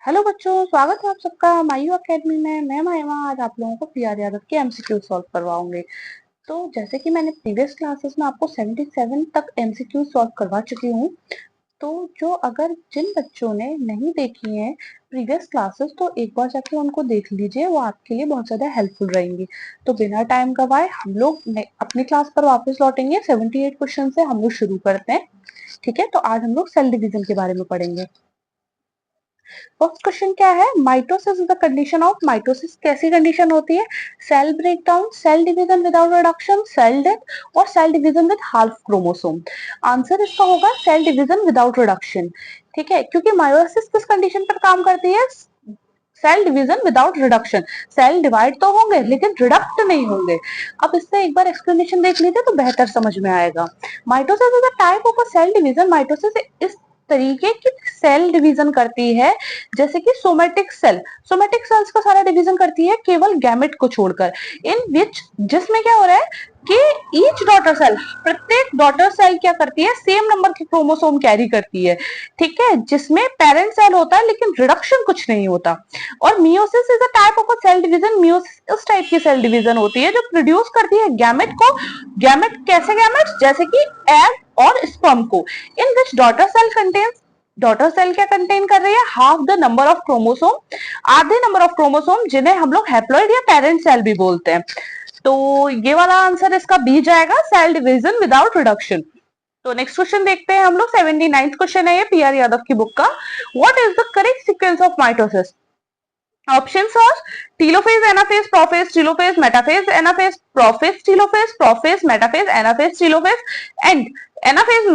Hello बच्चों, स्वागत है आप सबका मायू एकेडमी में। मैं मायवा आज आप लोगों को पीआर यादव के एमसीक्यू सॉल्व करवाऊंगी। तो जैसे कि मैंने प्रीवियस क्लासेस में आपको 77 तक एमसीक्यू सॉल्व करवा चुकी हूँ। तो जो अगर जिन बच्चों ने नहीं देखी है प्रीवियस क्लासेस, तो एक बार जाके उनको देख लीजिए, वो आपके लिए बहुत ज्यादा हेल्पफुल रहेंगी। तो बिना टाइम गवाए हम लोग अपनी क्लास पर वापस लौटेंगे। 78 क्वेश्चन से हम लोग शुरू करते हैं। ठीक है, तो आज हम लोग सेल डिवीजन के बारे में पढ़ेंगे। फर्स्ट क्वेश्चन क्या है? Mitosis is the condition of. Mitosis कैसी कंडीशन होती है? Cell breakdown, cell division without reduction, cell death और cell division with half chromosome. Answer इसका होगा सेल डिवीजन विदाउट रिडक्शन। ठीक है, क्योंकि माइटोसिस किस कंडीशन पर काम करती है? Cell division without reduction. Cell divide तो होंगे लेकिन रिडक्ट नहीं होंगे। अब इससे एक बार एक्सप्लेनेशन देख लीजिए तो बेहतर समझ में आएगा। Mitosis is a type of a cell division. Mitosis इस तरीके की सेल डिवीजन करती है जैसे कि सोमेटिक सेल। सोमेटिक सेल्स का सारा डिवीजन करती है केवल गैमेट को छोड़कर, इन विच जिसमें क्या हो रहा है कि ईच डॉटर सेल, प्रत्येक डॉटर सेल क्या करती है? सेम नंबर के क्रोमोसोम कैरी करती है। ठीक है, जिसमें पेरेंट सेल होता है लेकिन रिडक्शन कुछ नहीं होता। और meiosis is a type of a cell division. Meiosis उस टाइप की सेल डिवीजन होती है जो प्रोड्यूस करती है गैमेट को। गैमेट कैसे? गैमेट जैसे कि एग और स्पर्म को। In which daughter cell contains, daughter cell क्या कंटेन कर रही है? Half the number of chromosome, आधे नंबर ऑफ क्रोमोसोम, जिन्हें हम लोग हैप्लॉइड या पेरेंट सेल भी बोलते हैं। तो ये वाला आंसर इसका बी जाएगा, सेल डिवीजन विदाउट रिडक्शन। तो नेक्स्ट क्वेश्चन देखते हैं हम लोग। 79th क्वेश्चन है ये पीआर यादव की बुक का। What is the correct sequence of mitosis? Options are telophase, anaphase, prophase, telophase, metaphase, anaphase, prophase, telophase, prophase, metaphase, anaphase, telophase and anaphase,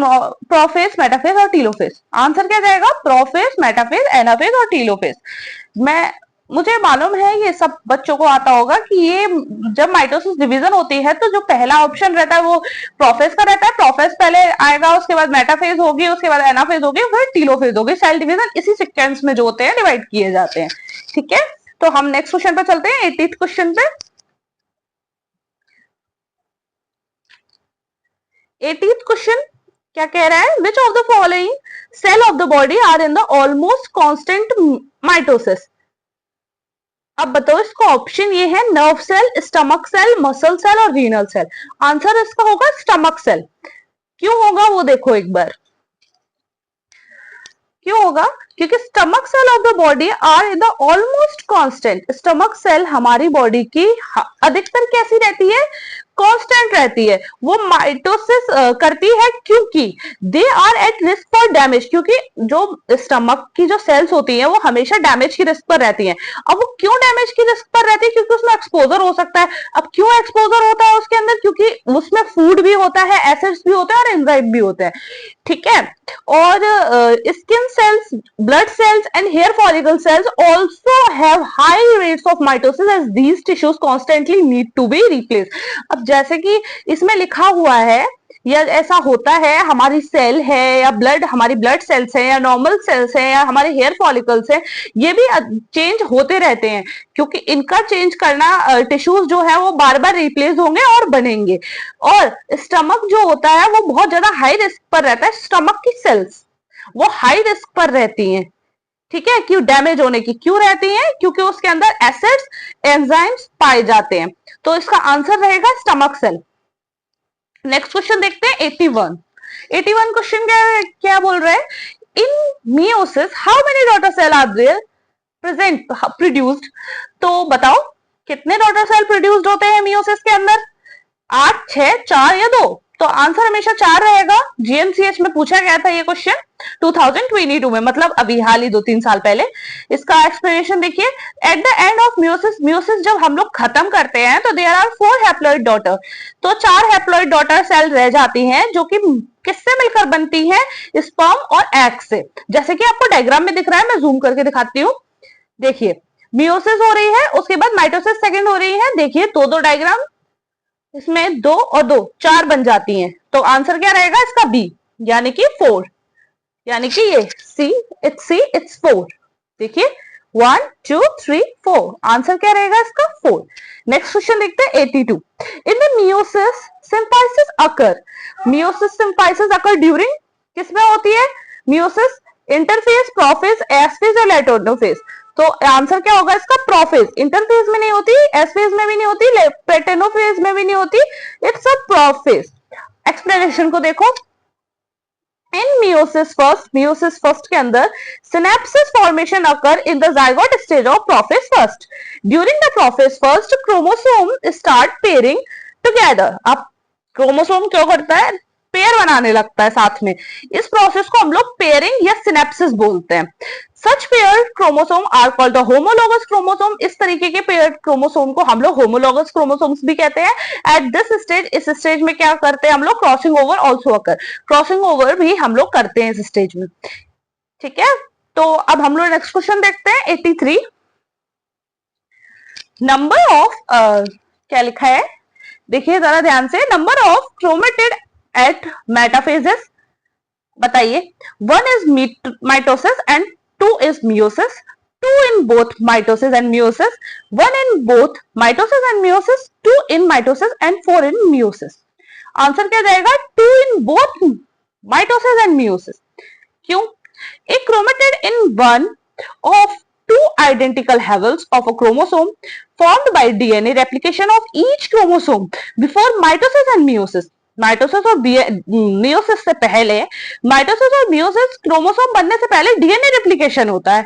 prophase, metaphase और telophase। Answer क्या जाएगा? Prophase, metaphase, anaphase और telophase. मैं मुझे मालूम है ये सब बच्चों को आता होगा कि ये जब माइटोसिस डिवीजन होती है तो जो पहला ऑप्शन रहता है वो प्रोफेज का रहता है। प्रोफेज पहले आएगा, उसके बाद मेटाफेज होगी, उसके बाद एनाफेज होगी, फिर टीलोफेज होगी। सेल डिवीजन इसी सीक्वेंस में जो होते हैं डिवाइड किए जाते हैं। ठीक है, तो हम नेक्स्ट क्वेश्चन पर चलते हैं, 80th क्वेश्चन पे। 80th क्वेश्चन क्या कह रहा है? Which of the following cell of the body are in the almost constant mitosis? अब बताओ, इसका ऑप्शन ये है nerve cell, stomach cell, muscle cell और रीनल सेल। आंसर इसका होगा स्टमक सेल। क्यों होगा वो देखो एक बार। क्यों होगा? क्योंकि stomach cell of the body are in the almost constant. Stomach cell हमारी बॉडी की अधिकतर कैसी रहती है? कांस्टेंट रहती है। वो माइटोसिस करती है क्योंकि they are at risk for damage. क्योंकि जो स्टमक की जो सेल्स होती हैं वो हमेशा डैमेज की रिस्क पर रहती हैं। अब वो क्यों डैमेज की रिस्क पर रहती है? क्योंकि उसमें एक्सपोजर हो सकता है। अब क्यों एक्सपोजर होता है उसके अंदर? क्योंकि उसमें फूड भी होता है, एसिड्स भी होते हैं और एंजाइम भी होते हैं। ठीक है, और skin cells, blood cells and hair follicle cells also have high rates of mitosis as these tissues constantly need to be replaced। अब जैसे कि इसमें लिखा हुआ है या ऐसा होता है, हमारी सेल है या ब्लड, हमारी ब्लड सेल्स है या नॉर्मल सेल्स है या हमारे हेयर फॉलिकल्स है, ये भी चेंज होते रहते हैं क्योंकि इनका चेंज करना टिश्यूज जो है वो बार बार रिप्लेस होंगे और बनेंगे। और स्टमक जो होता है वो बहुत ज्यादा हाई रिस्क पर रहता है। स्टमक की सेल्स वो हाई रिस्क पर रहती हैं। ठीक है, क्यों डैमेज होने की क्यों रहती हैं? क्योंकि उसके अंदर एसिड्स, एंजाइम्स पाए जाते हैं। तो इसका आंसर रहेगा स्टमक सेल। नेक्स्ट क्वेश्चन देखते हैं 81। 81 क्वेश्चन क्या बोल रहे हैं? In meiosis how many daughter cell are there present produced? तो बताओ कितने डॉटर सेल प्रोड्यूस्ड होते हैं मियोसिस के अंदर? 8, 6, 4 या 2? तो आंसर हमेशा 4 रहेगा। जीएमसीएच में पूछा गया था ये क्वेश्चन 2022 में, मतलब अभी हाल ही 2-3 साल पहले। इसका एक्सप्लेनेशन देखिए। At the end of meiosis, meiosis जब हम लोग खत्म करते हैं तो देयर आर 4 हैप्लॉइड डॉटर। तो 4 हैप्लॉइड डॉटर सेल रह जाती हैं जो कि किससे मिलकर बनती हैं? स्पर्म और एग से। जैसे कि आपको डायग्राम में दिख रहा है, मैं जूम करके दिखाती हूँ। देखिए, मियोसिस हो रही है, उसके बाद माइटोसिस सेकंड हो रही है। देखिए दो डायग्राम, इसमें 2 और 2 4 बन जाती हैं। तो आंसर क्या रहेगा इसका? बी, यानी कि 4। यानी कि ये इट्स 4। देखिए 1 2 3 4। आंसर क्या रहेगा इसका? 4। नेक्स्ट क्वेश्चन देखते हैं 82। In the meiosis synapsis occur. Meiosis synapsis occur during किसमें होती है? Meiosis interphase, prophase, S phase या लेटेनोफेज? तो आंसर क्या होगा इसका? प्रोफेज। इंटरफेज में नहीं होती, एस फेज में भी नहीं होती, लेटेनोफेज में भी नहीं होती, इट्स अ प्रोफेज। एक्सप्लेनेशन को देखो। इन मियोसिस फर्स्ट के अंदर synapses formation occur in the zygote stage of prophase first. During the prophase first chromosome start pairing together. अब क्रोमोसोम क्या करता है? पेयर बनाने लगता है साथ में। इस प्रोसेस को हम लोग पेयरिंग या सिनेप्सिस बोलते हैं। Such paired chromosome are called the homologous chromosome. इस तरीके के पेयर्ड क्रोमोसोम को हम लोग होमोलॉगस क्रोमोसोम्स भी कहते हैं। एट दिस स्टेज, इस स्टेज में क्या करते हैं हम लोग? क्रॉसिंग ओवर ऑल्सो अकर। क्रॉसिंग ओवर भी हम लोग करते हैं इस स्टेज में। ठीक है, तो अब हम लोग नेक्स्ट क्वेश्चन देखते हैं 83। नंबर ऑफ क्या लिखा है देखिए जरा ध्यान से। नंबर ऑफ क्रोमेटिड एट मेटाफेजेस बताइए। 1 is mitosis and 2 is meiosis, 2 in both mitosis and meiosis, 1 in both mitosis and meiosis, 2 in mitosis and 4 in meiosis। Answer क्या जाएगा? 2 in both mitosis and meiosis। क्यों? A chromatid in one of two identical halves of a chromosome formed by DNA replication of each chromosome before mitosis and meiosis। Mitosis और meiosis से पहले, mitosis और meiosis chromosome बनने से पहले DNA replication होता है।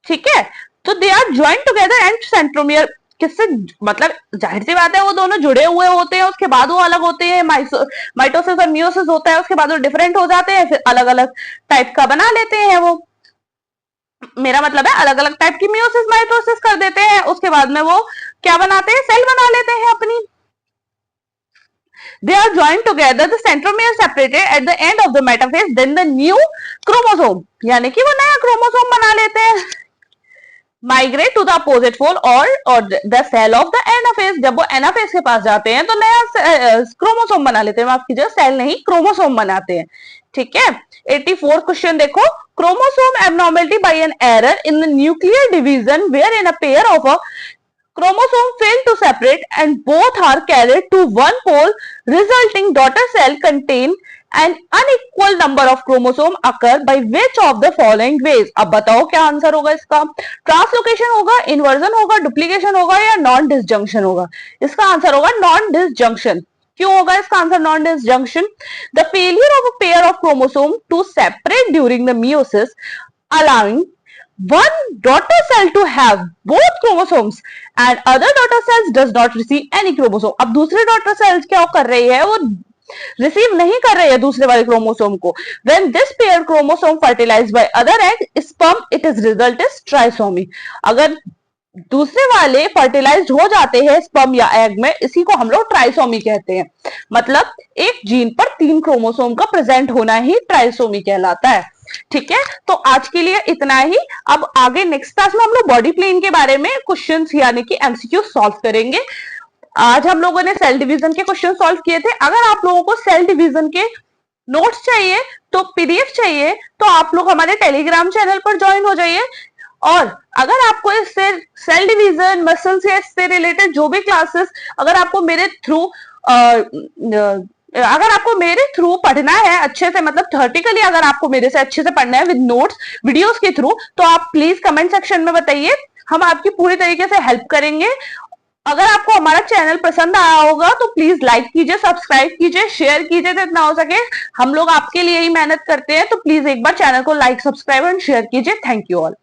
ठीक है, तो they are joint together and centromere. किससे? मतलब जाहिर सी बात है वो दोनों जुड़े हुए होते हैं, उसके बाद वो अलग होते हैं। माइटोसिस और मियोसिस होता है, उसके बाद वो डिफरेंट हो जाते हैं, फिर अलग अलग टाइप का बना लेते हैं वो। मेरा मतलब है अलग अलग टाइप की मियोसिस माइटोसिस कर देते हैं, उसके बाद में वो क्या बनाते हैं? सेल बना लेते हैं अपनी। They are joined together, the centromere separated at the end of the metaphase, then the new chromosome, यानी कि वो नया क्रोमोसोम बना लेते हैं। Migrate to the opposite pole or the cell of the anaphase। जब वो एनाफेज के पास जाते हैं तो नया क्रोमोसोम बना लेते हैं। माफ कीजिए, सेल नहीं, क्रोमोसोम बनाते हैं। ठीक है, 84 क्वेश्चन देखो। Chromosome abnormality by an error in the nuclear division where in a pair of a chromosome fail to separate and both are carried to one pole, resulting daughter cell contain an unequal number of chromosome occur by which of the following ways। अब बताओ क्या answer होगा इसका? Translocation होगा, inversion होगा, duplication होगा या non disjunction होगा? इसका आंसर होगा नॉन डिसजंक्शन। क्यों होगा इसका answer non disjunction? The failure of a pair of chromosome to separate during the meiosis allowing one daughter cell to have both chromosomes and other daughter cells does not receive any chromosome। अब दूसरे daughter cells क्या कर रही है? वो receive नहीं कर रही है दूसरे वाले क्रोमोसोम को। when this paired chromosome fertilized by other egg sperm, it is result is trisomy। अगर दूसरे वाले फर्टिलाइज्ड हो जाते हैं स्पर्म या एग में, इसी को हम लोग ट्राइसोमी कहते हैं। मतलब एक जीन पर 3 क्रोमोसोम का प्रेजेंट होना ही ट्राइसोमी कहलाता है। ठीक है, तो आज के लिए इतना ही। अब आगे नेक्स्ट क्लास में हम लोग बॉडी प्लेन के बारे में क्वेश्चंस यानी कि एमसीक्यू सॉल्व करेंगे। आज हम लोगों ने सेल डिवीजन के क्वेश्चन सॉल्व किए थे। अगर आप लोगों को सेल डिवीजन के नोट्स चाहिए तो पीडीएफ चाहिए तो आप लोग हमारे टेलीग्राम चैनल पर ज्वाइन हो जाइए। और अगर आपको इससे सेल डिवीजन, मसल्स या इससे रिलेटेड जो भी क्लासेस अगर आपको मेरे थ्रू पढ़ना है अच्छे से, मतलब थ्योरेटिकली अगर आपको मेरे से अच्छे से पढ़ना है विद नोट्स वीडियोस के थ्रू, तो आप प्लीज कमेंट सेक्शन में बताइए, हम आपकी पूरी तरीके से हेल्प करेंगे। अगर आपको हमारा चैनल पसंद आया होगा तो प्लीज लाइक कीजिए, सब्सक्राइब कीजिए, शेयर कीजिए जितना हो सके। हम लोग आपके लिए ही मेहनत करते हैं, तो प्लीज एक बार चैनल को लाइक, सब्सक्राइब एंड शेयर कीजिए। Thank you all.